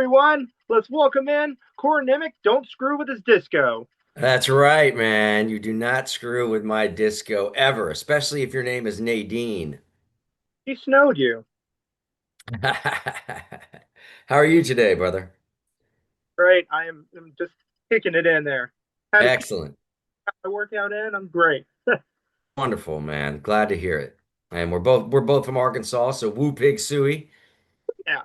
everyone. Let's welcome in Corin Nemec. Don't screw with his disco. That's right, man. You do not screw with my disco ever, especially if your name is Nadine. He snowed you. How are you today, brother? Right. I'm just kicking it in there. Had a Excellent. workout in. I'm great. Wonderful, man. Glad to hear it. And we're both from Arkansas, so woo pig suey. Yeah.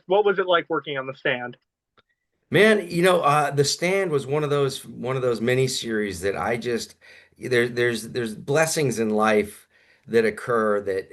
What was it like working on the stand? Man, The Stand was one of those mini series that I just there's blessings in life that occur that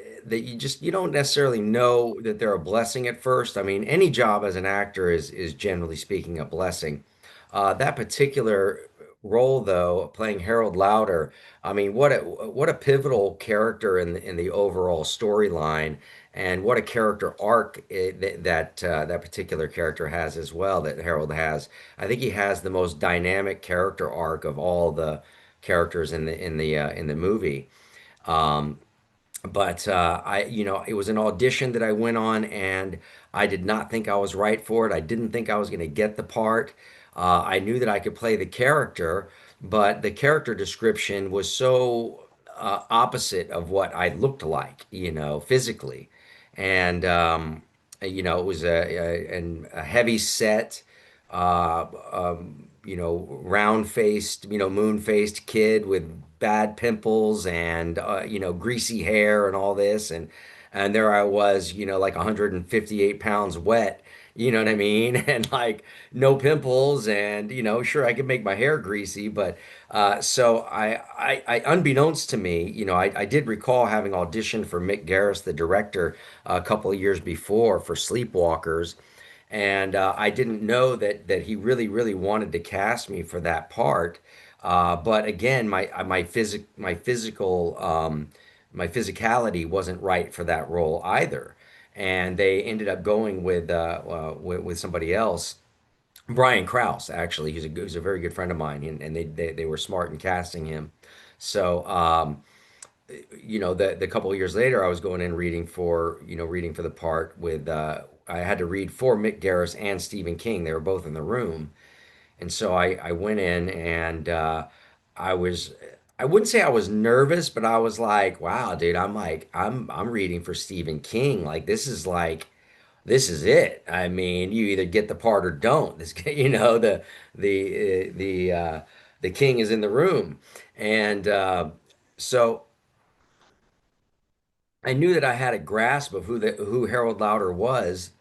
you don't necessarily know that they're a blessing at first. I mean, any job as an actor is generally speaking a blessing. That particular role, though, playing Harold Lauder, I mean, what a pivotal character in the overall storyline. And what a character arc that particular character has as well, that Harold has. I think he has the most dynamic character arc of all the characters in the movie. Um, but it was an audition that I went on, and I did not think I was right for it. I didn't think I was going to get the part. I knew that I could play the character, but the character description was so opposite of what I looked like, physically. And it was a heavy set, round faced, moon faced kid with bad pimples and greasy hair and all this, and there I was, like 158 pounds wet, you know what I mean? And like no pimples, and sure, I could make my hair greasy, but so unbeknownst to me, I did recall having auditioned for Mick Garris, the director, a couple of years before for Sleepwalkers, and I didn't know that he really wanted to cast me for that part. But again, my physicality wasn't right for that role either, and they ended up going with somebody else. Brian Krause, actually, he's a very good friend of mine, and they were smart in casting him. So, the couple of years later, I was going in reading for the part with I had to read for Mick Garris and Stephen King. They were both in the room, and so I went in, and I was I wouldn't say I was nervous, but I was like, wow, dude, I'm reading for Stephen King. Like this is it. I mean, you either get the part or don't. The king is in the room, and so I knew that I had a grasp of who Harold Lauder was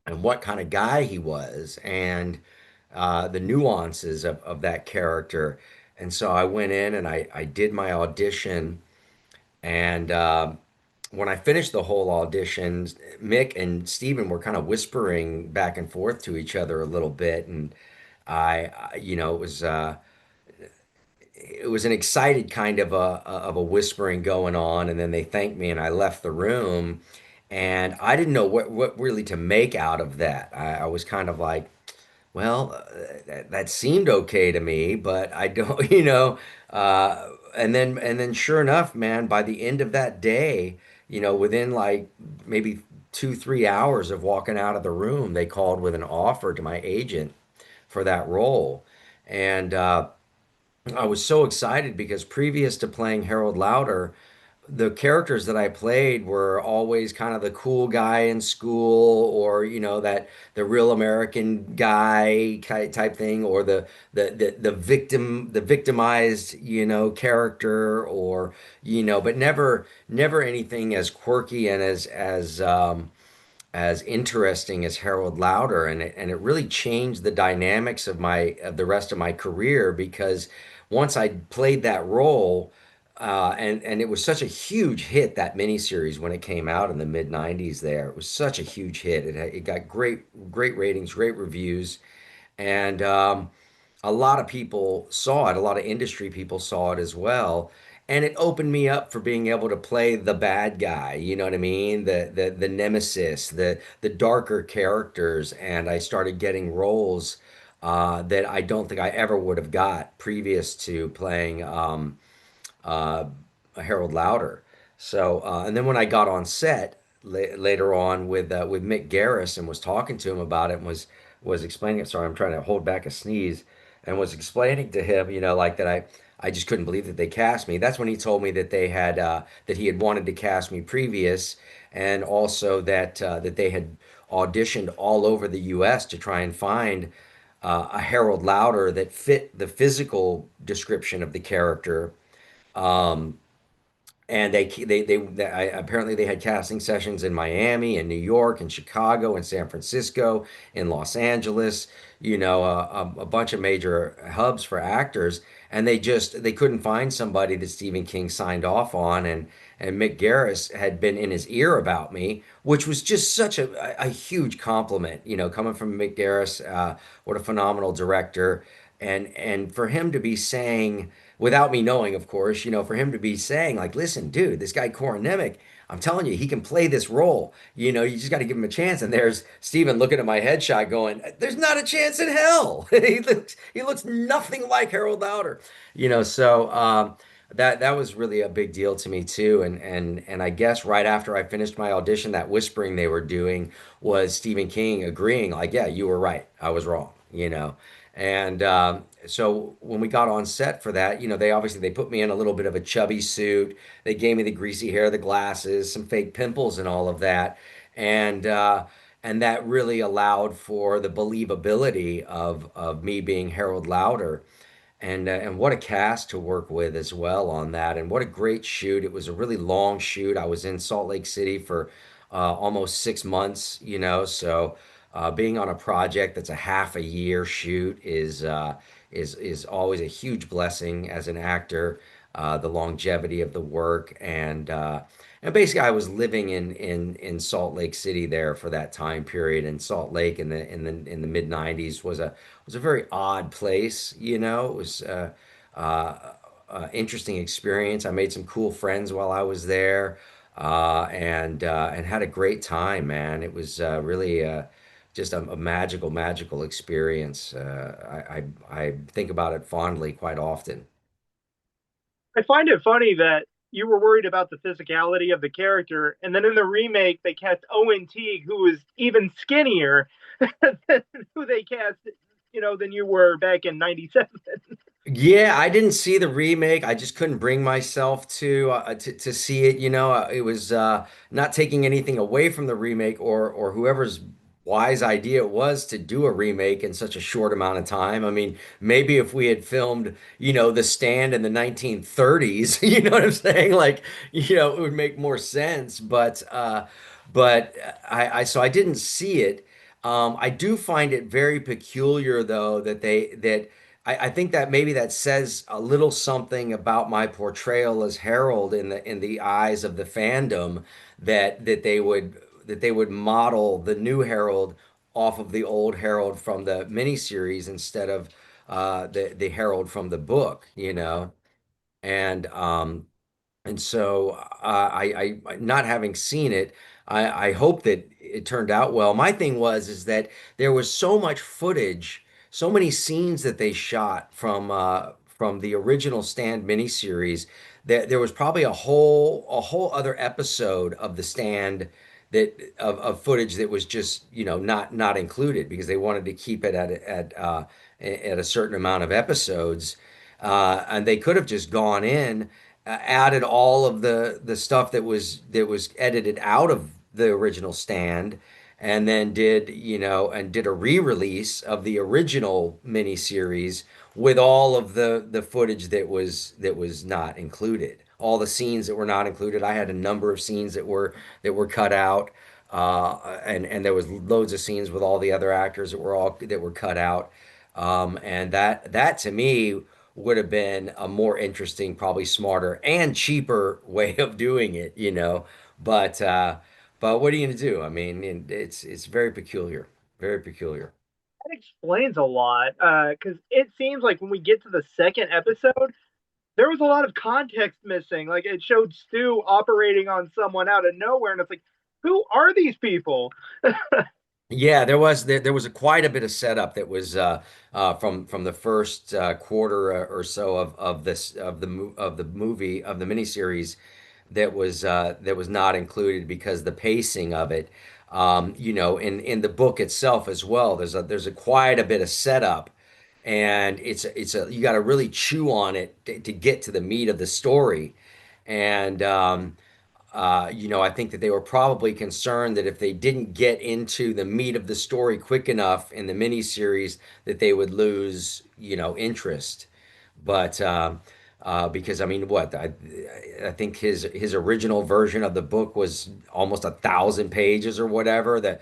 and what kind of guy he was, and the nuances of that character. And so I went in and I did my audition, and when I finished the whole audition, Mick and Steven were kind of whispering back and forth to each other a little bit, and it was an excited kind of a whispering going on, and then they thanked me, and I left the room, and I didn't know what really to make out of that. I was kind of like, well, that seemed okay to me, but I don't, and then sure enough, man, by the end of that day, within like maybe 2, 3 hours of walking out of the room, they called with an offer to my agent for that role. And I was so excited because previous to playing Harold Lauder, the characters that I played were always kind of the cool guy in school, or that the real American guy type thing, or the victimized character, or but never anything as quirky and as interesting as Harold Lauder, and it really changed the dynamics of the rest of my career, because once I played that role, and it was such a huge hit, that miniseries, when it came out in the mid '90s. There, it was such a huge hit. It got great ratings, great reviews, and a lot of people saw it. A lot of industry people saw it as well. And it opened me up for being able to play the bad guy, you know what I mean? The nemesis, the darker characters, and I started getting roles that I don't think I ever would have got previous to playing uh, Harold Lauder. So, and then when I got on set, later on with Mick Garris and was talking to him about it and was explaining it. Sorry, I'm trying to hold back a sneeze and was explaining to him, like that I just couldn't believe that they cast me. That's when he told me that they had that he had wanted to cast me previous, and also that they had auditioned all over the U.S. to try and find a Harold Lauder that fit the physical description of the character. Um, and apparently they had casting sessions in Miami and New York and Chicago and San Francisco in Los Angeles, a bunch of major hubs for actors, and they couldn't find somebody that Stephen King signed off on, and Mick Garris had been in his ear about me, which was just such a huge compliment, coming from Mick Garris. What a phenomenal director. And for him to be saying, without me knowing, of course, for him to be saying, like, listen, dude, this guy Corin Nemec, I'm telling you, he can play this role. You just got to give him a chance. And there's Steven looking at my headshot going, there's not a chance in hell. He looks nothing like Harold Lauder. So that was really a big deal to me too. And I guess right after I finished my audition, that whispering they were doing was Stephen King agreeing, like, yeah, you were right. I was wrong. And so when we got on set for that, they put me in a little bit of a chubby suit. They gave me the greasy hair, the glasses, some fake pimples, and all of that. And and that really allowed for the believability of me being Harold Lauder. And what a cast to work with as well on that, and what a great shoot. It was a really long shoot. I was in Salt Lake City for almost 6 months, so being on a project that's a half a year shoot is always a huge blessing as an actor. The longevity of the work, and basically I was living in Salt Lake City there for that time period. And Salt Lake in the mid 90s was a very odd place. It was interesting experience. I made some cool friends while I was there, and had a great time, man. It was really just a magical experience. I think about it fondly quite often. I find it funny that you were worried about the physicality of the character, and then in the remake they cast Owen Teague, who was even skinnier than who they cast, than you were back in '97. Yeah, I didn't see the remake. I just couldn't bring myself to see it. It was not taking anything away from the remake or whoever's wise idea it was to do a remake in such a short amount of time. I mean, maybe if we had filmed, The Stand in the 1930s, you know what I'm saying? Like, it would make more sense. But so I didn't see it. I do find it very peculiar though that I think that maybe that says a little something about my portrayal as Harold in the eyes of the fandom, that they would model the new Harold off of the old Harold from the miniseries instead of the Harold from the book, and so not having seen it, I hope that it turned out well. My thing is that there was so much footage, so many scenes that they shot from the original Stand miniseries, that there was probably a whole other episode of the Stand of footage that was just not included because they wanted to keep it at a certain amount of episodes, and they could have just gone in, added all of the stuff that was edited out of the original Stand, and then did a re-release of the original miniseries with all of the footage that was not included. All the scenes that were not included. I had a number of scenes that were cut out. And there was loads of scenes with all the other actors that were cut out. And that to me would have been a more interesting, probably smarter and cheaper way of doing it. But what are you gonna do? I mean, it's very peculiar, very peculiar. That explains a lot, because it seems like when we get to the second episode, there was a lot of context missing. Like it showed Stu operating on someone out of nowhere, and it's like, who are these people? Yeah, there was quite a bit of setup that was from the first quarter or so of the movie of the miniseries that was not included because the pacing of it. In the book itself as well, there's a quite a bit of setup, and you got to really chew on it to get to the meat of the story. And I think that they were probably concerned that if they didn't get into the meat of the story quick enough in the miniseries, that they would lose, interest. But because I mean, what I think his original version of the book was almost 1,000 pages or whatever. The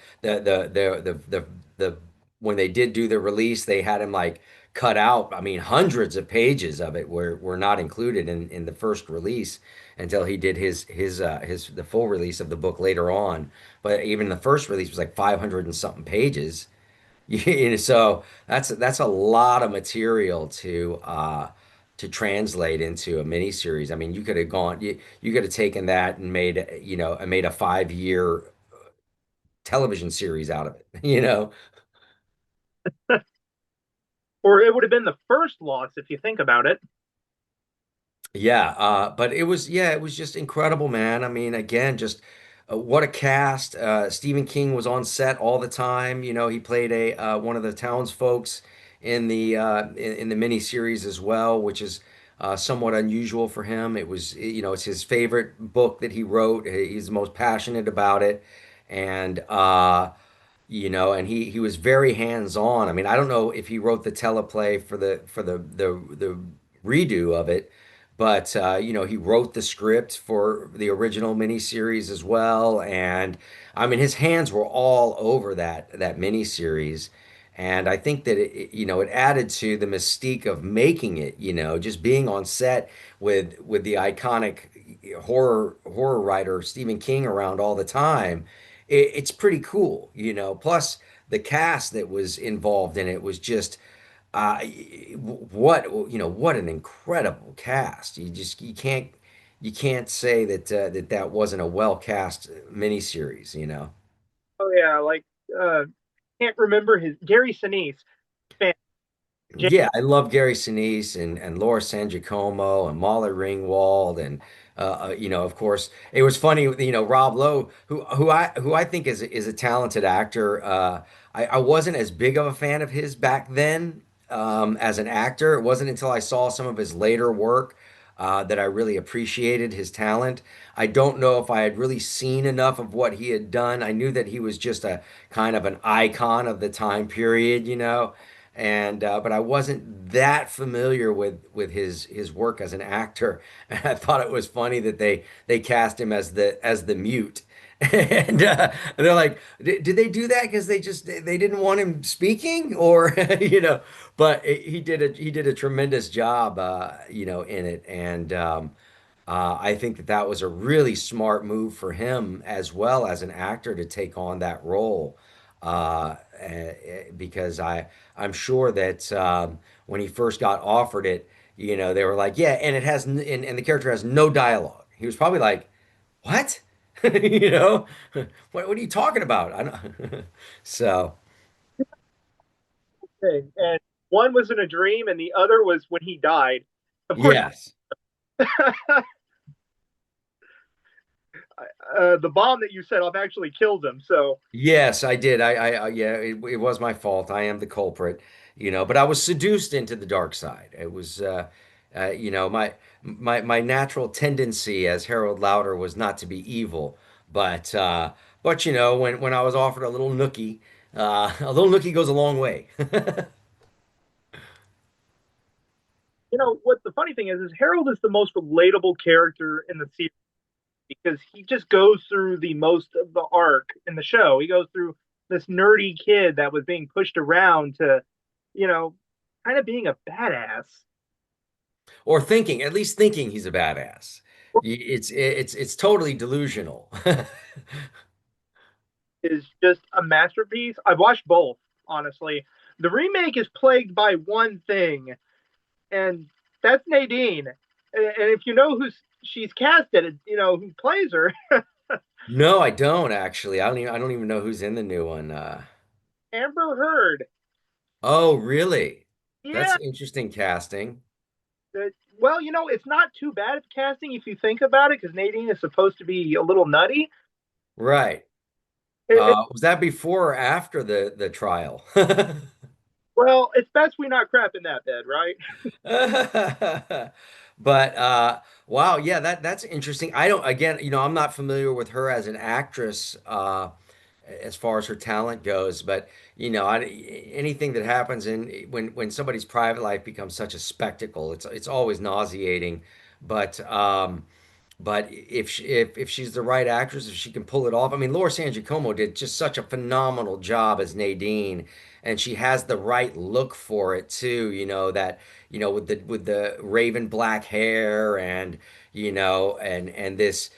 when they did do the release, they had him like cut out. I mean, hundreds of pages of it were not included in the first release until he did his the full release of the book later on. But even the first release was like 500 and something pages. So that's a lot of material to translate into a miniseries. I mean, you could have taken that and made a 5 year television series out of it, Or it would have been the first loss if you think about it. Yeah, but it was just incredible, man. I mean, again, just what a cast. Stephen King was on set all the time. He played a one of the townsfolks in the miniseries as well, which is somewhat unusual for him. It's his favorite book that he wrote. He's most passionate about it, and and he was very hands-on. I mean, I don't know if he wrote the teleplay for the redo of it, but he wrote the script for the original miniseries as well. And I mean, his hands were all over that miniseries. And I think that it added to the mystique of making it, just being on set with the iconic horror writer Stephen King around all the time. It's pretty cool. Plus the cast that was involved in it was just uh, what an incredible cast. You can't say that wasn't a well cast miniseries. Oh yeah, like uh can't remember his Gary Sinise. Man, J- Yeah, I love Gary Sinise and Laura San Giacomo and Molly Ringwald and of course it was funny, Rob Lowe, who I think is a talented actor. I wasn't as big of a fan of his back then as an actor. It wasn't until I saw some of his later work that I really appreciated his talent. I don't know if I had really seen enough of what he had done. I knew that he was just a kind of an icon of the time period. And but I wasn't that familiar with his work as an actor. And I thought it was funny that they cast him as the mute. And they're like, did they do that because they didn't want him speaking, or But he did a tremendous job, in it, and I think that was a really smart move for him as well as an actor to take on that role, because I'm sure that when he first got offered it, they were like, yeah, and and the character has no dialogue. He was probably like, what? You know, what are you talking about? I don't. So and one was in a dream, and the other was when he died. Of course, yes. the bomb that you set off actually killed him. So Yes, I did. Yeah, it was my fault. I am the culprit, but I was seduced into the dark side. It was, my natural tendency as Harold Lauder was not to be evil, but when I was offered a little nookie goes a long way. what the funny thing is Harold is the most relatable character in the series because he just goes through the most of the arc in the show. He goes through this nerdy kid that was being pushed around to, you know, kind of being a badass. Or at least thinking he's a badass. It's totally delusional. Is just a masterpiece. I've watched both, honestly. The remake is plagued by one thing, and that's Nadine. And if you know who she's casted, who plays her, No, I don't actually. I don't even know who's in the new one. Amber Heard. Oh, really? That's Yeah, interesting casting. Well, it's not too bad at casting if you think about it, because Nadine is supposed to be a little nutty. Right. It, Was that before or after the trial? well, it's best we not crap in that bed, right? But wow, yeah, that's interesting. I don't again, I'm not familiar with her as an actress as far as her talent goes, but anything that happens in when somebody's private life becomes such a spectacle, it's always nauseating. But if she's the right actress, if she can pull it off, I mean, Laura San Giacomo did just such a phenomenal job as Nadine, and she has the right look for it too. That with the raven black hair and this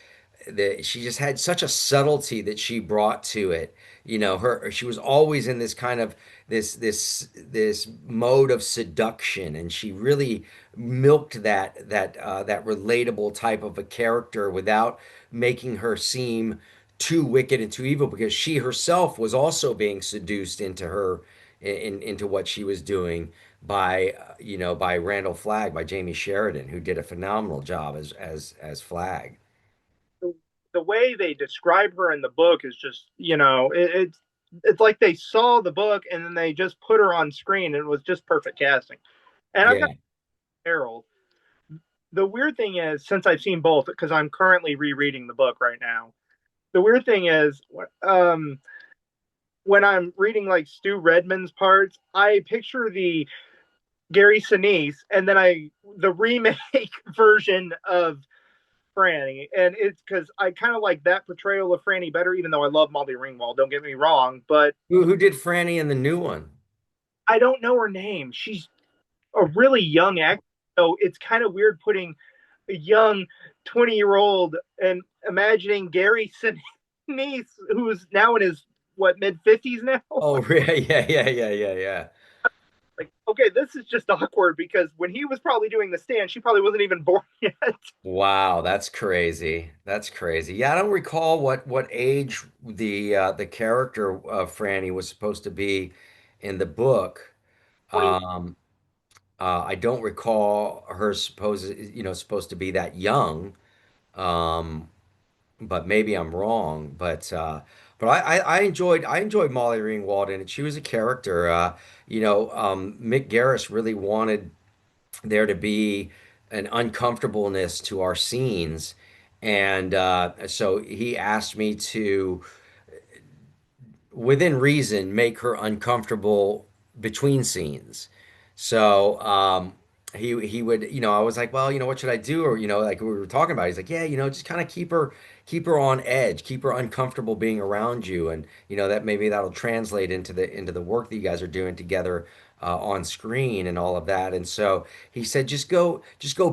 she just had such a subtlety that she brought to it. She was always in this kind of this mode of seduction, and she really milked that relatable type of a character without making her seem too wicked and too evil, because she herself was also being seduced into her into what she was doing by Randall Flagg, by Jamie Sheridan, who did a phenomenal job as Flagg. The way they describe her in the book is just, it's like they saw the book and then they just put her on screen and it was just perfect casting. And I've got Yeah. Harold. The weird thing is, since I've seen both, because I'm currently rereading the book right now. The weird thing is, when I'm reading like Stu Redman's parts, I picture the Gary Sinise and then the remake version of Franny, and it's because I kind of like that portrayal of Franny better, even though I love Molly Ringwald. Don't get me wrong, but Who did Franny in the new one? I don't know her name. She's a really young actor, so it's kind of weird putting a young 20-year-old and imagining Gary Sinise, who's now in his what mid 50s now. Oh, yeah, yeah, yeah, yeah, yeah, yeah. Like, okay, this is just awkward because when he was probably doing the stand, she probably wasn't even born yet. Wow, that's crazy. That's crazy. Yeah, I don't recall what age the character of Franny was supposed to be in the book. 20. Um, I don't recall her supposed to be that young. Um, but maybe I'm wrong. But I enjoyed Molly Ringwald in it. She was a character. Mick Garris really wanted there to be an uncomfortableness to our scenes, and so he asked me to, within reason, make her uncomfortable between scenes. So he would, I was like, well, what should I do? Or, like we were talking about, he's like, yeah, just kind of keep her on edge, keep her uncomfortable being around you, and that maybe that'll translate into the work that you guys are doing together on screen and all of that. And so he said, just go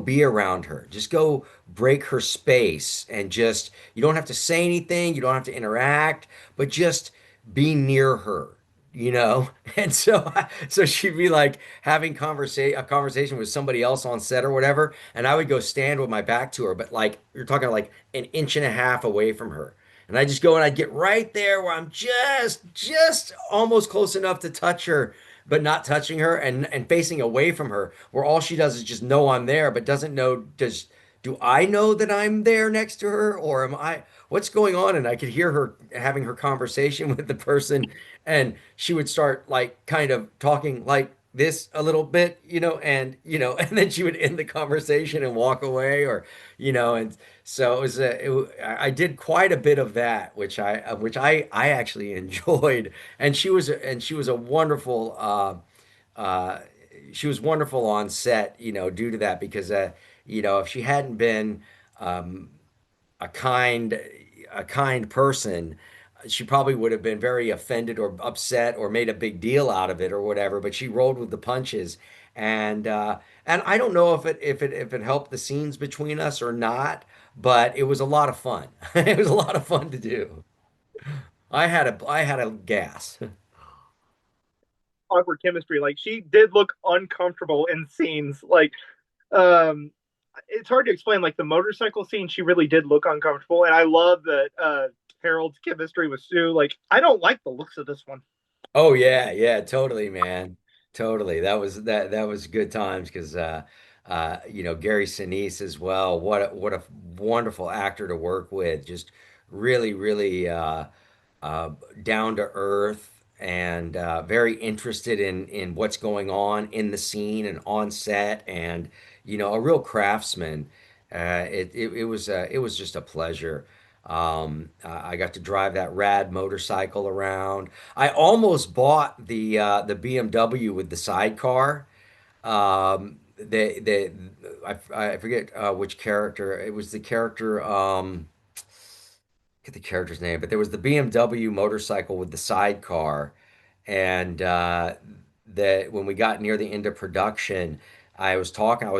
be around her, just go break her space, and just you don't have to say anything, you don't have to interact, but just be near her, you know? And so she'd be like having a conversation with somebody else on set or whatever, and I would go stand with my back to her, but like you're talking like an inch and a half away from her. And I just go and I'd get right there where I'm just almost close enough to touch her, but not touching her, and facing away from her, where all she does is just know I'm there, but doesn't know, do I know that I'm there next to her, or am I, what's going on? And I could hear her having her conversation with the person, and she would start like kind of talking like this a little bit, and then she would end the conversation and walk away, and so it was I did quite a bit of that, which I actually enjoyed, and uh, she was wonderful on set, due to that, because if she hadn't been um, a kind a kind person, she probably would have been very offended or upset or made a big deal out of it or whatever. But she rolled with the punches, and I don't know if it helped the scenes between us or not, but it was a lot of fun. It was a lot of fun to do. I had a gas. Awkward chemistry. Like she did look uncomfortable in scenes. Like um it's hard to explain. Like the motorcycle scene, she really did look uncomfortable. And I love that Harold's chemistry with Sue. Like, I don't like the looks of this one. Oh yeah, yeah, totally, man. Totally. That was good times because Gary Sinise as well. What a wonderful actor to work with. Just really, really uh, down to earth and very interested in what's going on in the scene and on set, and a real craftsman. It was just a pleasure. I got to drive that rad motorcycle around. I almost bought the BMW with the sidecar. I forget which character. It was the character. Get the character's name, but there was the BMW motorcycle with the sidecar, and that when we got near the end of production, I was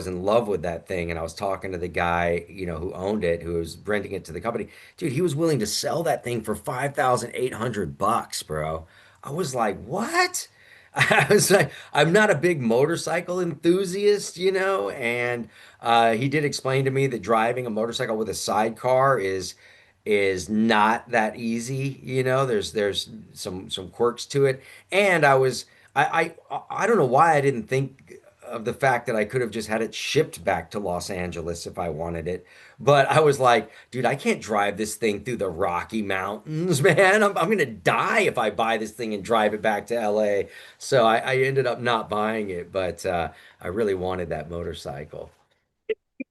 in love with that thing, and I was talking to the guy, who owned it, who was renting it to the company. Dude, he was willing to sell that thing for $5,800, bro. I was like, what? I was like, I'm not a big motorcycle enthusiast, and he did explain to me that driving a motorcycle with a sidecar is not that easy. There's some quirks to it. And I don't know why I didn't think of the fact that I could have just had it shipped back to Los Angeles if I wanted it. But I was like, dude, I can't drive this thing through the Rocky Mountains, man. I'm gonna die if I buy this thing and drive it back to LA. So I ended up not buying it, but I really wanted that motorcycle.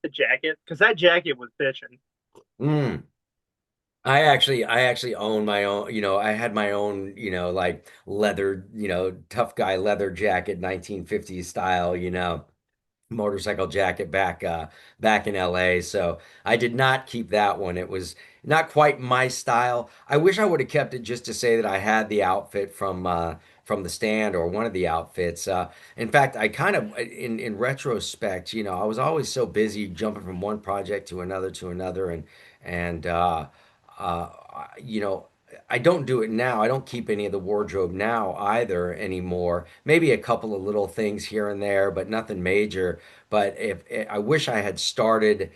The jacket, because that jacket was bitching. Mm. I actually own my own, I had my own, like leather, tough guy leather jacket, 1950s style, motorcycle jacket back in LA. So I did not keep that one. It was not quite my style. I wish I would have kept it just to say that I had the outfit from the stand, or one of the outfits. In fact, I kind of in retrospect, I was always so busy jumping from one project to another, and uh you know I don't do it now. I don't keep any of the wardrobe now either anymore. Maybe a couple of little things here and there, but nothing major. But if I wish I had started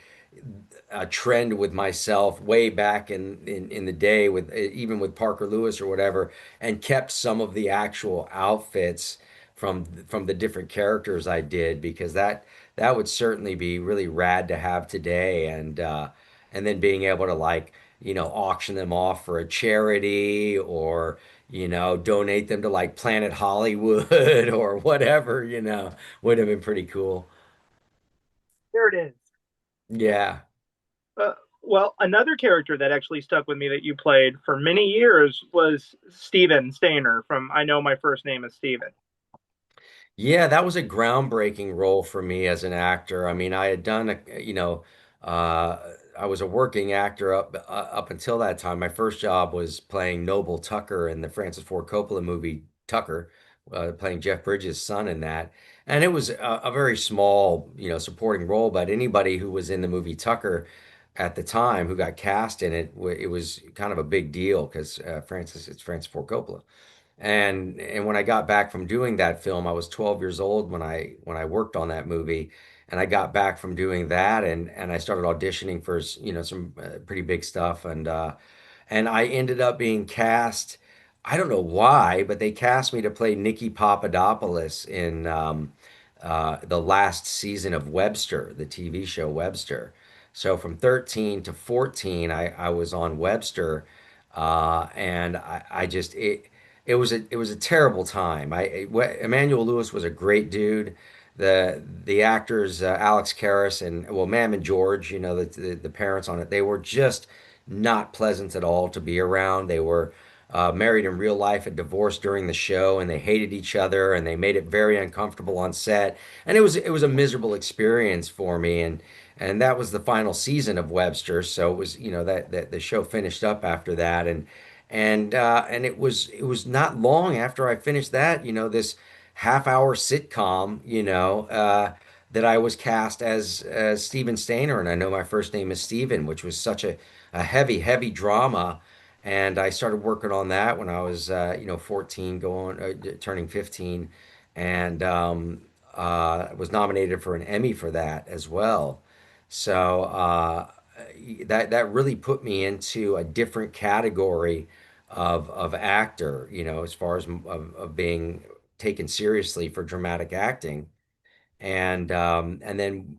a trend with myself way back in the day, with even with Parker Lewis or whatever, and kept some of the actual outfits from the different characters I did, because that would certainly be really rad to have today. And then being able to, like, auction them off for a charity, or donate them to like Planet Hollywood or whatever, would have been pretty cool. There it is. Yeah. Uh, well, another character that actually stuck with me that you played for many years was Steven Stainer from I Know My First Name is Steven. Yeah, that was a groundbreaking role for me as an actor. I mean, I had done uh, I was a working actor up until that time. My first job was playing Noble Tucker in the Francis Ford Coppola movie Tucker, playing Jeff Bridges' son in that. And it was a very small, supporting role, but anybody who was in the movie Tucker at the time who got cast in it, it was kind of a big deal, because it's Francis Ford Coppola. And when I got back from doing that film, I was 12 years old when I worked on that movie, and I got back from doing that, and I started auditioning for some pretty big stuff, and I ended up being cast. I don't know why, but they cast me to play Nikki Papadopoulos in the last season of Webster, the TV show Webster. So from 13 to 14, I was on Webster, and I just it was a terrible time. Emmanuel Lewis was a great dude. The actors, Alex Karras and, well, Mam and George, the parents on it, they were just not pleasant at all to be around. They were married in real life and divorced during the show, and they hated each other, and they made it very uncomfortable on set. And it was a miserable experience for me. And that was the final season of Webster, so it was, that the show finished up after that. And it was not long after I finished that, this half-hour sitcom, that I was cast as Steven Stainer, and I Know My First Name is Steven, which was such a heavy, heavy drama. And I started working on that when I was, 14, turning 15, and was nominated for an Emmy for that as well. So that really put me into a different category of actor, as far as of being taken seriously for dramatic acting. and then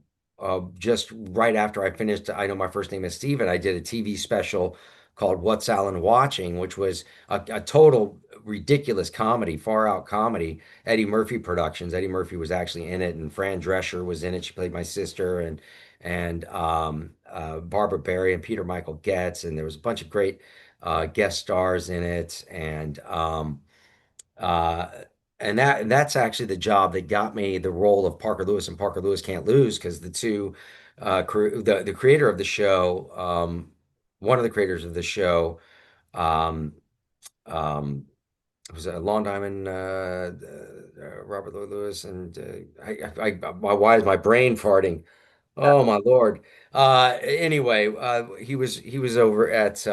just right after I finished, I know my first name is Steven. I did a TV special called What's Alan Watching, which was a total ridiculous comedy, far out comedy. Eddie Murphy Productions. Eddie Murphy was actually in it, and Fran Drescher was in it. She played my sister, and Barbara Barry and Peter Michael Getz, and there was a bunch of great guest stars in it, uh, and that's actually the job that got me the role of Parker Lewis and Parker Lewis Can't Lose, because the two the creator of the show, one of the creators of the show, um, um, was it Lon Diamond, Robert Lloyd Lewis, and why is my brain farting? Oh my Lord. Anyway, he was over at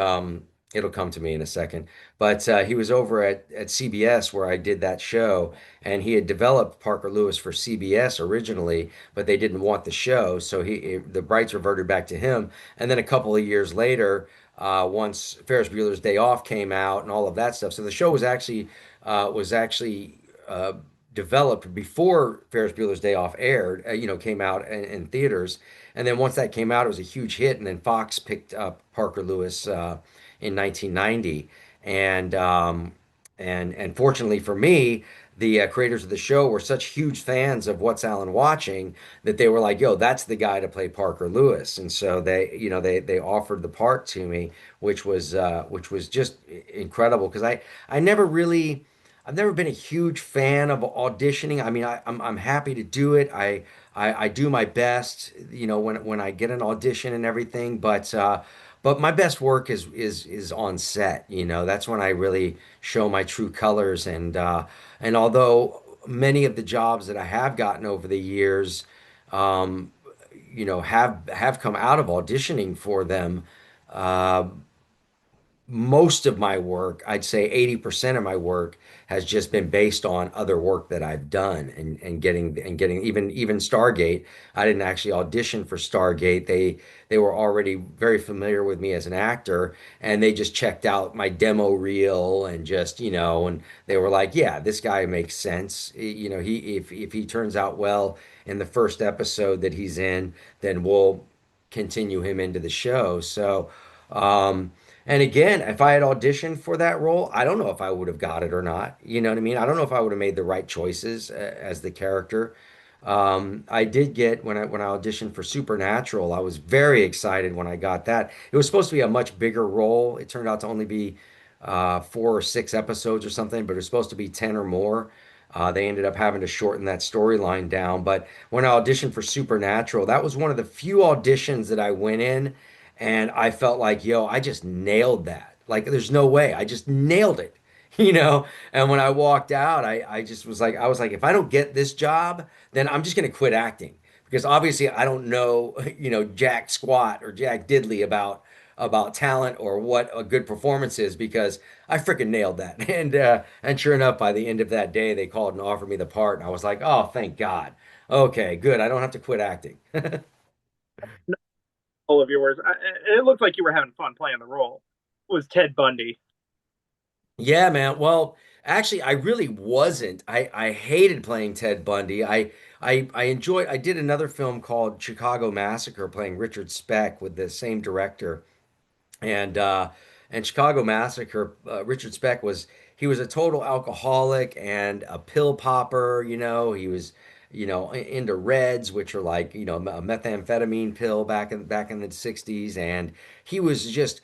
it'll come to me in a second. But he was over at CBS where I did that show, and he had developed Parker Lewis for CBS originally, but they didn't want the show, so the rights reverted back to him. And then a couple of years later, once Ferris Bueller's Day Off came out and all of that stuff, so the show was actually developed before Ferris Bueller's Day Off aired, came out in theaters. And then once that came out, it was a huge hit. And then Fox picked up Parker Lewis in 1990. And and fortunately for me, the creators of the show were such huge fans of What's Alan Watching that they were like, "Yo, that's the guy to play Parker Lewis." And so they offered the part to me, which was just incredible because I never really. I've never been a huge fan of auditioning. I mean, I'm happy to do it. I do my best, when I get an audition and everything. But my best work is on set. That's when I really show my true colors. And although many of the jobs that I have gotten over the years, um, have come out of auditioning for them. Uh, Most of my work, I'd say 80% of my work has just been based on other work that I've done and getting even Stargate. I didn't actually audition for Stargate. They were already very familiar with me as an actor, and they just checked out my demo reel and and they were like, "Yeah, this guy makes sense. He if he turns out well in the first episode that he's in, then we'll continue him into the show." Um, and again, if I had auditioned for that role, I don't know if I would have got it or not. You know what I mean? I don't know if I would have made the right choices as the character. I did get when I auditioned for Supernatural, I was very excited when I got that. It was supposed to be a much bigger role. It turned out to only be 4 or 6 episodes or something, but it was supposed to be 10 or more. They ended up having to shorten that storyline down. But when I auditioned for Supernatural, that was one of the few auditions that I went in and I felt like, yo, I just nailed that. Like, there's no way. I just nailed it, you know? And when I walked out, I just was like, I was like, if I don't get this job, then I'm just going to quit acting because obviously I don't know, jack squat or jack diddly about talent or what a good performance is because I freaking nailed that. And sure enough, by the end of that day, they called and offered me the part, and I was like, oh, thank God. Okay, good. I don't have to quit acting. All of your words. It looked like you were having fun playing the role. Was Ted Bundy? Yeah, man. Well, actually, I really wasn't. I hated playing Ted Bundy. I enjoyed. I did another film called Chicago Massacre, playing Richard Speck with the same director. And Chicago Massacre, Richard Speck was a total alcoholic and a pill popper. He was into Reds, which are like a methamphetamine pill back in the 60s, and he was just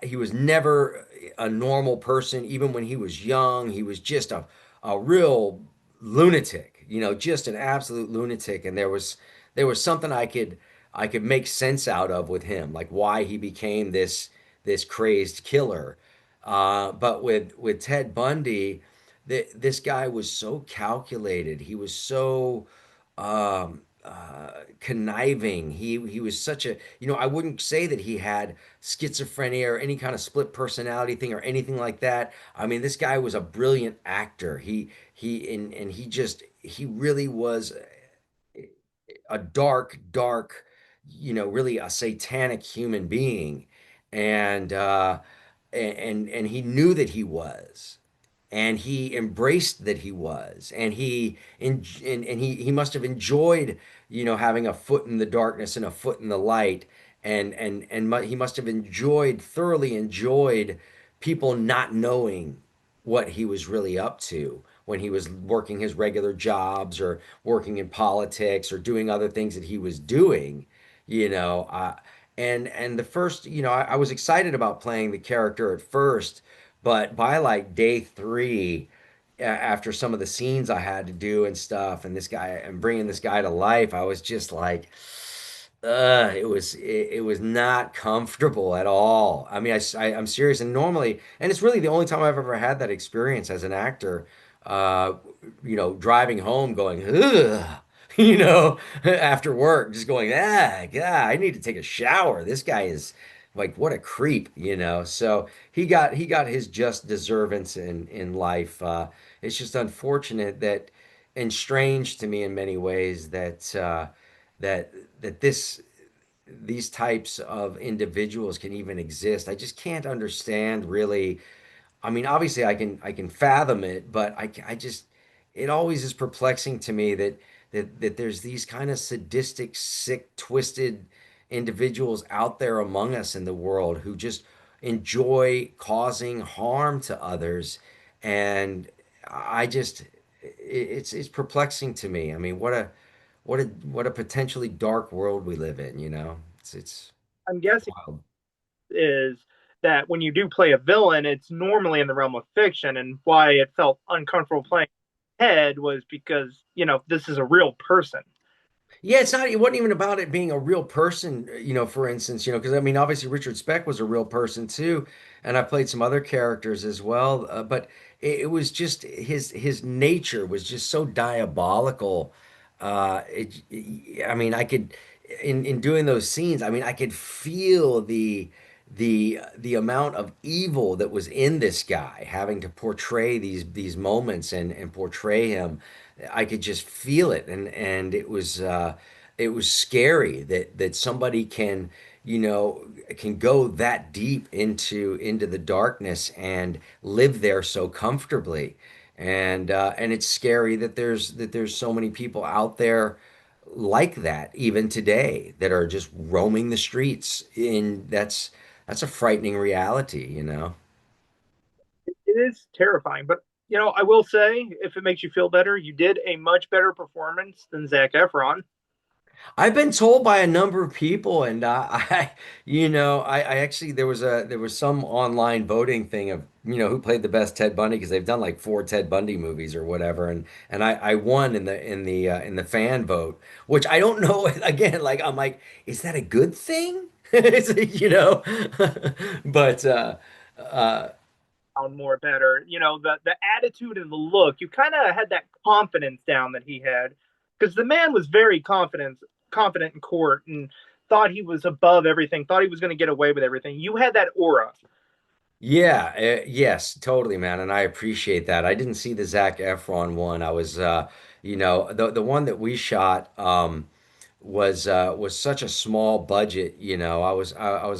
he was never a normal person. Even when he was young, he was just a real lunatic. Just an absolute lunatic. And there was something I could make sense out of with him, like why he became this crazed killer. But with Ted Bundy, this guy was so calculated. He was so conniving. He was such a, I wouldn't say that he had schizophrenia or any kind of split personality thing or anything like that. I mean, this guy was a brilliant actor. And he really was a dark, really a satanic human being, and and he knew that he was. and he embraced that he was, and he must have enjoyed, having a foot in the darkness and a foot in the light, and he must have thoroughly enjoyed people not knowing what he was really up to when he was working his regular jobs or working in politics or doing other things that he was doing, you know. And the first, I was excited about playing the character at first, but by like day three, after some of the scenes I had to do and stuff, and this guy and bringing this guy to life, I was just like, it was not comfortable at all. I mean, I'm serious, and normally, and it's really the only time I've ever had that experience as an actor. Uh, driving home, going, ugh, after work, just going, God, I need to take a shower. This guy is like, what a creep. So he got his just deservance in life. It's just unfortunate that, and strange to me in many ways that that these types of individuals can even exist. I just can't understand really. I mean, obviously I can fathom it, but I just, it always is perplexing to me that there's these kind of sadistic, sick, twisted individuals out there among us in the world who just enjoy causing harm to others. And I just, it's perplexing to me. I mean, what a potentially dark world we live in. It's I'm guessing wild. is that when you do play a villain, it's normally in the realm of fiction, and why it felt uncomfortable playing head was because this is a real person. Yeah, it wasn't even about it being a real person, for instance, because I mean, obviously Richard Speck was a real person too, and I played some other characters as well, but it was just his nature was just so diabolical. I mean, I could, in doing those scenes, I mean, I could feel the amount of evil that was in this guy having to portray these moments and portray him. I could just feel it, and it was scary that somebody can go that deep into the darkness and live there so comfortably. And it's scary that there's so many people out there like that even today that are just roaming the streets. In That's a frightening reality. It is terrifying, but I will say, if it makes you feel better, you did a much better performance than Zach Efron. I've been told by a number of people, and I actually, there was some online voting thing of who played the best Ted Bundy, because they've done like four Ted Bundy movies or whatever, and I won in the fan vote, which I don't know. Again, like I'm like, is that a good thing? Is it, but uh, Sound more better. The attitude and the look. You kind of had that confidence down that he had, because the man was very confident in court and thought he was above everything. Thought he was going to get away with everything. You had that aura. Yeah, yes, totally, man, and I appreciate that. I didn't see the Zac Efron one. I was, the one that we shot was such a small budget. I was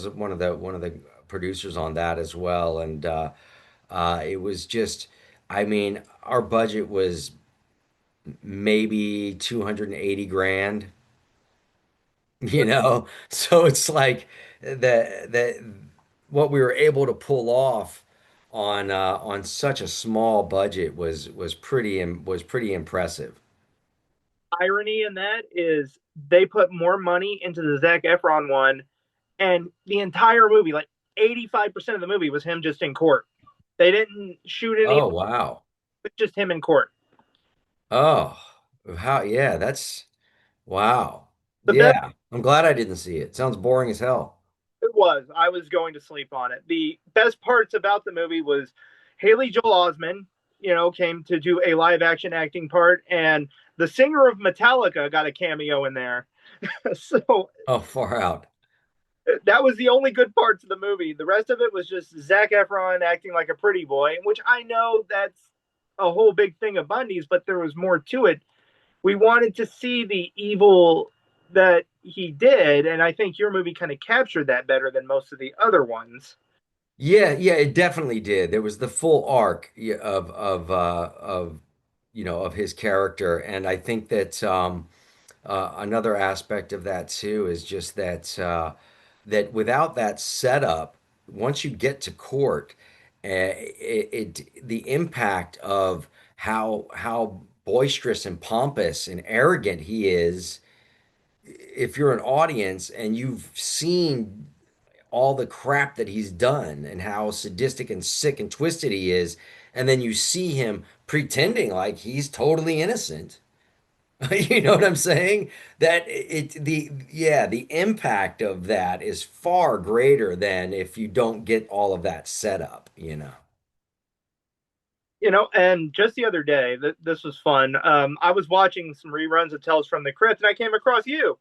one of the producers on that as well, and it was just, I mean, our budget was maybe 280 grand. So it's like that what we were able to pull off on such a small budget was pretty impressive. Irony in that is they put more money into the Zac Efron one, and the entire movie, like 85% of the movie, was him just in court. They didn't shoot any, Oh, wow. it's just him in court. Oh, how, yeah, that's, wow. The best Yeah, I'm glad I didn't see it. Sounds boring as hell. it was, I was going to sleep on it. The best parts about the movie was Haley Joel Osment, came to do a live action acting part, and the singer of Metallica got a cameo in there. So Oh, far out. that was the only good parts of the movie. The rest of it was just Zac Efron acting like a pretty boy, which I know that's a whole big thing of Bundy's, but there was more to it. We wanted to see the evil that he did, and I think your movie kind of captured that better than most of the other ones. Yeah, yeah, it definitely did. There was the full arc of of his character, and I think that another aspect of that too is just that that without that setup, once you get to court, the impact of how boisterous and pompous and arrogant he is, if you're an audience and you've seen all the crap that he's done and how sadistic and sick and twisted he is, and then you see him pretending like he's totally innocent. You know what I'm saying? That it the yeah, the impact of that is far greater than if you don't get all of that set up, you know. You know, and just the other day, this was fun. I was watching some reruns of Tales from the Crypt, and I came across you.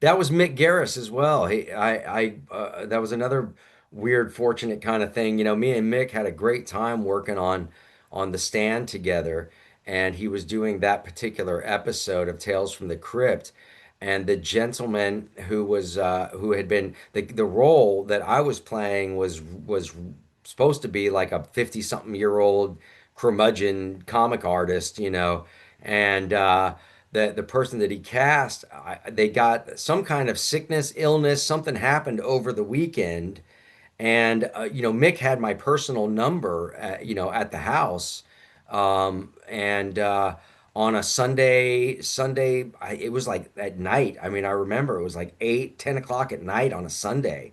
That was Mick Garris as well. That was another weird, fortunate kind of thing. You know, me and Mick had a great time working on The Stand together, and he was doing that particular episode of Tales from the Crypt. And the gentleman who had been the role that I was playing was supposed to be like a 50 something year old curmudgeon comic artist, you know, and the person that he cast, they got some kind of sickness, illness, something happened over the weekend, and Mick had my personal number, at the house, and on a Sunday, it was like at night. I mean, I remember it was like 8, 10 o'clock at night on a Sunday,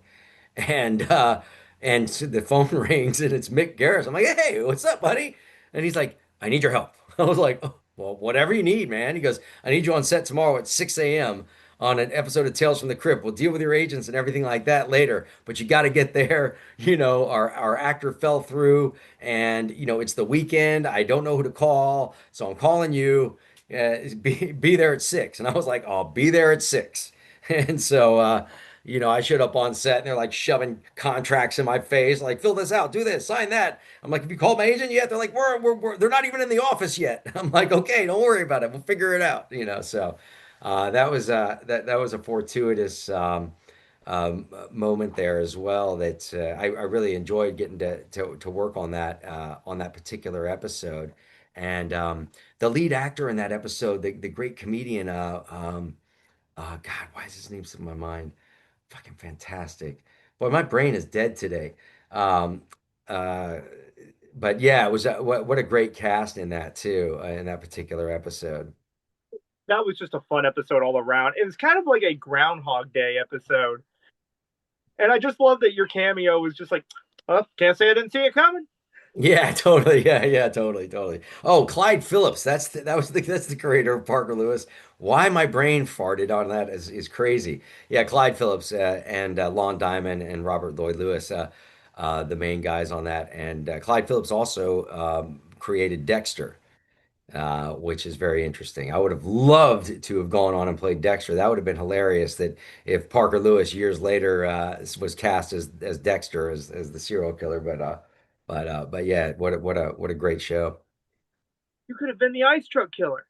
and so the phone rings and it's Mick Garris. I'm like, hey, what's up, buddy? And he's like, I need your help. I was like, oh, well, whatever you need, man. He goes, I need you on set tomorrow at 6 a.m. on an episode of Tales from the Crypt. We'll deal with your agents and everything like that later, but you got to get there. You know, our actor fell through, and it's the weekend. I don't know who to call, so I'm calling you. Be there at 6. And I was like, I'll be there at 6. And so I showed up on set and they're like shoving contracts in my face, like, fill this out, do this, sign that. I'm like, have you called my agent yet? They're like, they're not even in the office yet. I'm like, okay, don't worry about it. We'll figure it out, So that was a fortuitous moment there as well. That I really enjoyed getting to work on that particular episode. And the lead actor in that episode, the great comedian, God, why is his name slipping my mind? Fucking fantastic. Boy, my brain is dead today. Um, uh, but yeah, it was what a great cast in that too, in that particular episode. That was just a fun episode all around. It was kind of like a Groundhog Day episode, and I just love that your cameo was just like, well, can't say I didn't see it coming. Yeah, totally. Yeah, yeah, totally, totally. Oh, Clyde Phillips. That's the creator of Parker Lewis. Why my brain farted on that is crazy. Yeah, Clyde Phillips and Lon Diamond and Robert Lloyd Lewis, the main guys on that. And Clyde Phillips also created Dexter, which is very interesting. I would have loved to have gone on and played Dexter. That would have been hilarious. That if Parker Lewis years later was cast as Dexter as the serial killer, but yeah, what a great show. You could have been the ice truck killer,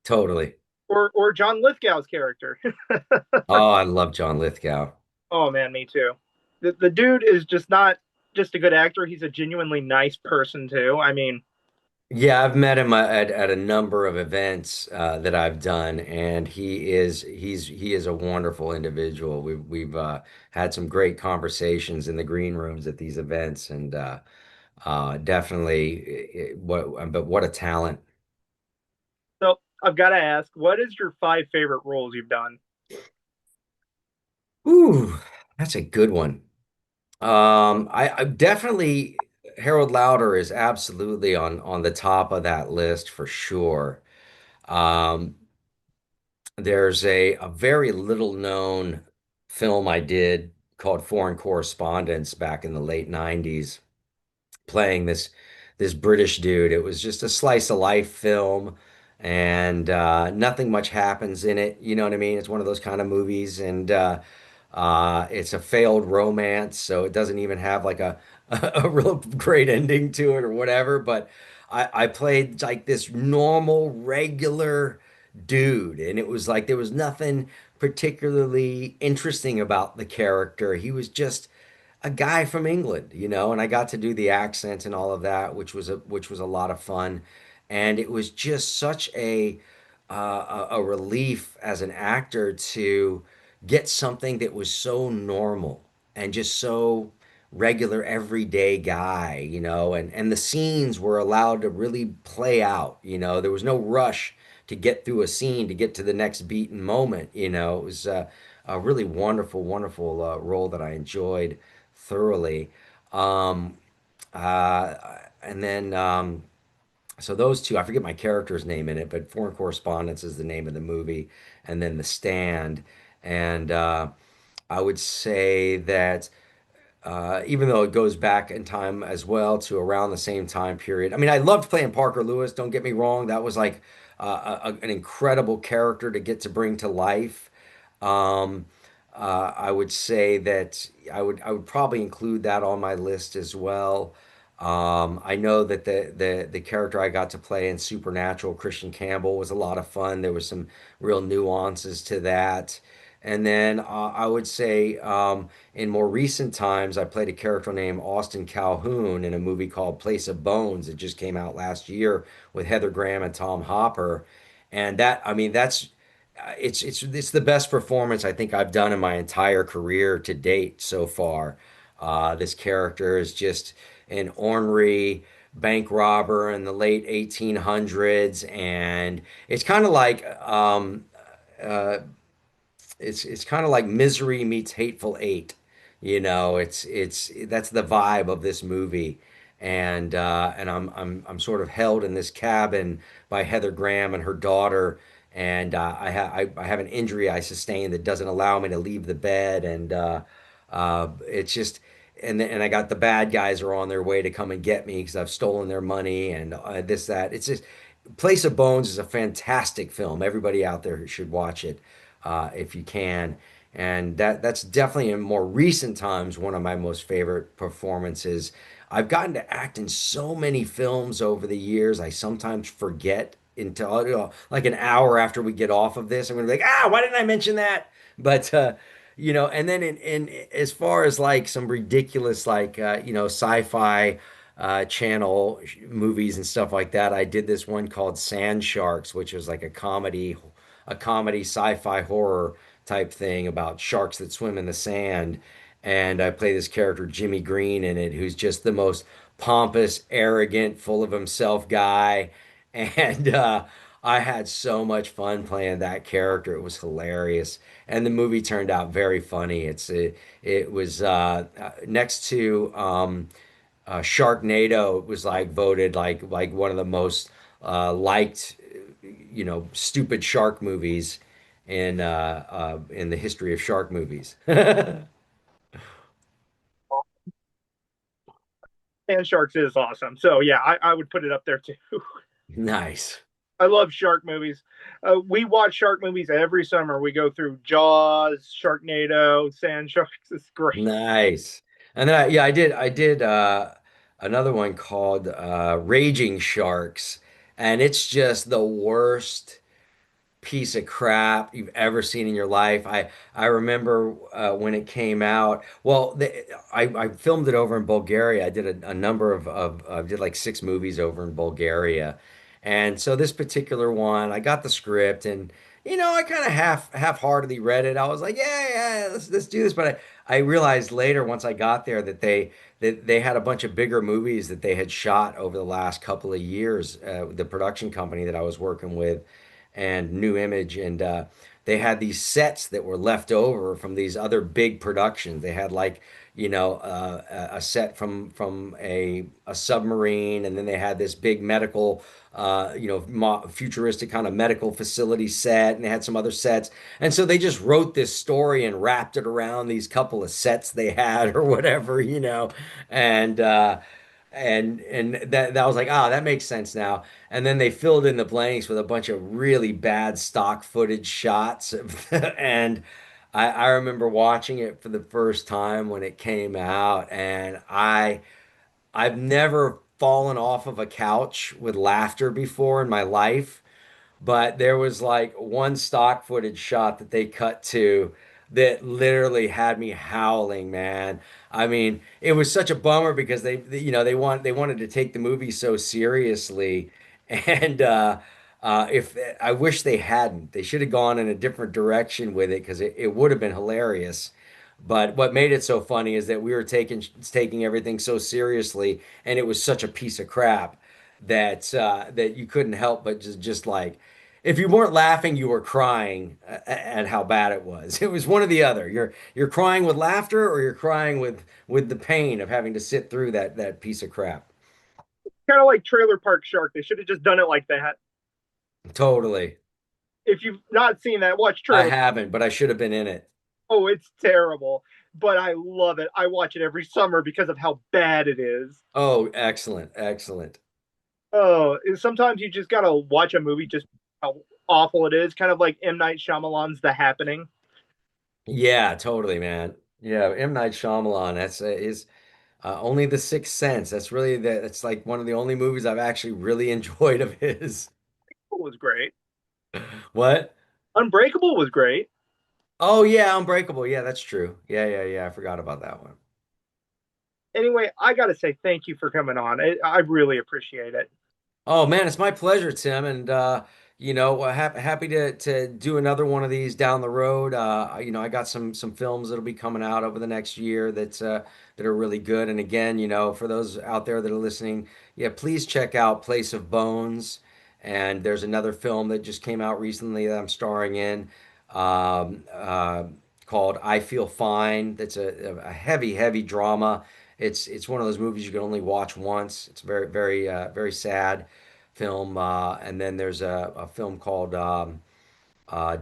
Totally. or John Lithgow's character. Oh, I love John Lithgow. Oh man, me too. The dude is just not just a good actor; he's a genuinely nice person too. I mean, Yeah, I've met him at a number of events that I've done, and he is a wonderful individual. We've had some great conversations in the green rooms at these events, and definitely but what a talent. so I've got to ask, what is your 5 favorite roles you've done? Ooh, that's a good one. I definitely Harold Lauder is absolutely on the top of that list for sure. Um, there's a very little known film I did called Foreign Correspondence back in the late 90s, playing this British dude. It was just a slice of life film, and nothing much happens in it. You know what I mean? It's one of those kind of movies, and it's a failed romance, so it doesn't even have like a real great ending to it or whatever. But I played like this normal, regular dude, and it was like there was nothing particularly interesting about the character. He was just a guy from England, and I got to do the accent and all of that, which was a lot of fun, and it was just such a relief as an actor to get something that was so normal and just so regular everyday guy, and the scenes were allowed to really play out, there was no rush to get through a scene to get to the next beat and moment, it was a really wonderful, wonderful role that I enjoyed thoroughly. Um, uh, and then so those two, I forget my character's name in it, but Foreign Correspondence is the name of the movie, and then The Stand. And I would say that even though it goes back in time as well to around the same time period. I mean, I loved playing Parker Lewis. Don't get me wrong; that was like an incredible character to get to bring to life. Um, I would say that I would probably include that on my list as well. I know that the character I got to play in Supernatural, Christian Campbell, was a lot of fun. There was some real nuances to that. And then I would say in more recent times, I played a character named Austin Calhoun in a movie called Place of Bones. It just came out last year with Heather Graham and Tom Hopper. And that, I mean, it's the best performance I think I've done in my entire career to date so far. This character is just an ornery bank robber in the late 1800s, and it's kind of like uh, it's kind of like Misery meets Hateful Eight. It's that's the vibe of this movie. And I'm sort of held in this cabin by Heather Graham and her daughter, and I have an injury I sustained that doesn't allow me to leave the bed, and it's just and I got the bad guys are on their way to come and get me because I've stolen their money and this that. It's just Place of Bones is a fantastic film. Everybody out there should watch it if you can. And that's definitely in more recent times one of my most favorite performances. I've gotten to act in so many films over the years. I sometimes forget until like an hour after we get off of this. I'm gonna be like, why didn't I mention that? But and then in as far as like some ridiculous like sci-fi channel movies and stuff like that, I did this one called Sand Sharks, which was like a comedy sci-fi horror type thing about sharks that swim in the sand. And I play this character, Jimmy Green, in it, who's just the most pompous, arrogant, full of himself guy. And I had so much fun playing that character. It was hilarious. And the movie turned out very funny. It was next to Sharknado was like voted like one of the most liked, stupid shark movies in the history of shark movies. And Sharks is awesome. So yeah, I would put it up there too. Nice. I love shark movies. We watch shark movies every summer. We go through Jaws, Sharknado, Sand Sharks. It's great. Nice. And then I did another one called Raging Sharks, and it's just the worst piece of crap you've ever seen in your life. I remember when it came out. Well, I filmed it over in Bulgaria. I did a number of I did like 6 movies over in Bulgaria, and so this particular one, I got the script and. I kind of half-heartedly read it. I was like, yeah, yeah, let's do this. But I realized later, once I got there, that they had a bunch of bigger movies that they had shot over the last couple of years. The production company that I was working with, and New Image, and they had these sets that were left over from these other big productions. They had like a set from a submarine, and then they had this big medical futuristic kind of medical facility set, and they had some other sets, and so they just wrote this story and wrapped it around these couple of sets they had or whatever, and that was like, that makes sense now. And then they filled in the blanks with a bunch of really bad stock footage shots. And I remember watching it for the first time when it came out, and I've never fallen off of a couch with laughter before in my life, but there was like one stock footage shot that they cut to. that literally had me howling, man. I mean, it was such a bummer because they wanted to take the movie so seriously, and if I wish they hadn't, they should have gone in a different direction with it because it would have been hilarious. But what made it so funny is that we were taking everything so seriously, and it was such a piece of crap that you couldn't help but just like if you weren't laughing, you were crying at how bad it was. It was one or the other. You're crying with laughter, or you're crying with the pain of having to sit through that piece of crap. Kind of like Trailer Park Shark. They should have just done it like that. Totally. If you've not seen that, watch I Trailer. haven't, but I should have been in it. Oh, it's terrible, but I love it. I watch it every summer because of how bad it is. Oh, excellent, excellent. Oh, sometimes you just gotta watch a movie just how awful it is. Kind of like M. Night Shyamalan's The Happening. Yeah, totally, man. Yeah, M. Night Shyamalan. That's is only The Sixth Sense. That's like one of the only movies I've actually really enjoyed of his. It was great. What? Unbreakable was great. Oh yeah, Unbreakable. Yeah, that's true. Yeah, yeah, yeah. I forgot about that one. Anyway, I gotta say thank you for coming on. I really appreciate it. Oh man, it's my pleasure, Tim, and happy to do another one of these down the road. I got some films that'll be coming out over the next year that are really good. And again, for those out there that are listening, yeah, please check out Place of Bones. And there's another film that just came out recently that I'm starring in, um, uh, called I Feel Fine. That's a heavy, heavy drama. It's one of those movies you can only watch once. It's very, very, very sad film. And then there's a film called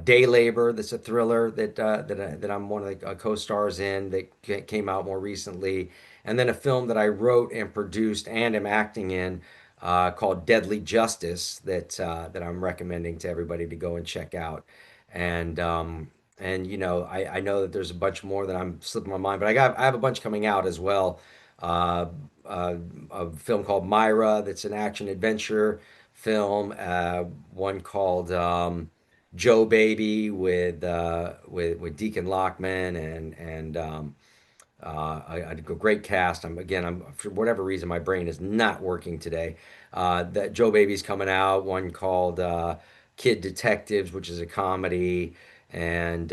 Day Labor. That's a thriller that I'm one of the co-stars in that came out more recently. And then a film that I wrote and produced and am acting in, called Deadly Justice that I'm recommending to everybody to go and check out. And I know that there's a bunch more that I'm slipping my mind, but I have a bunch coming out as well. Uh, uh, a film called Myra that's an action adventure film. One called Joe Baby with Deacon Lockman and a great cast. I'm for whatever reason my brain is not working today. That Joe Baby's coming out. One called Kid Detectives, which is a comedy, and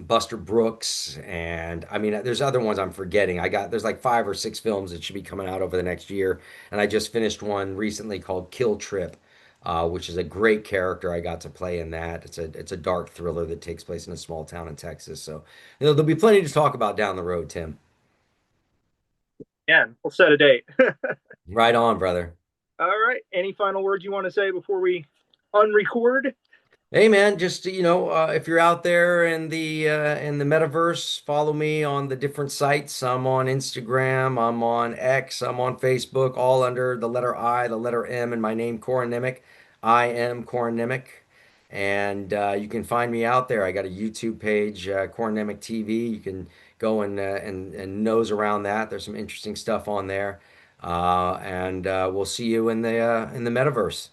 Buster Brooks, and I mean, there's other ones I'm forgetting. There's like 5 or 6 films that should be coming out over the next year, and I just finished one recently called Kill Trip, which is a great character I got to play in that. It's a dark thriller that takes place in a small town in Texas. So, there'll be plenty to talk about down the road, Tim. Yeah, we'll set a date. Right on, brother. All right. Any final words you want to say before we unrecord? Hey man, just if you're out there in the metaverse, follow me on the different sites. I'm on Instagram, I'm on X, I'm on Facebook, all under the letter I, the letter M, and my name, Corin Nemec. I am Corin Nemec, and you can find me out there. I got a YouTube page, Corin Nemec TV. You can go and nose around that. There's some interesting stuff on there, and we'll see you in the metaverse.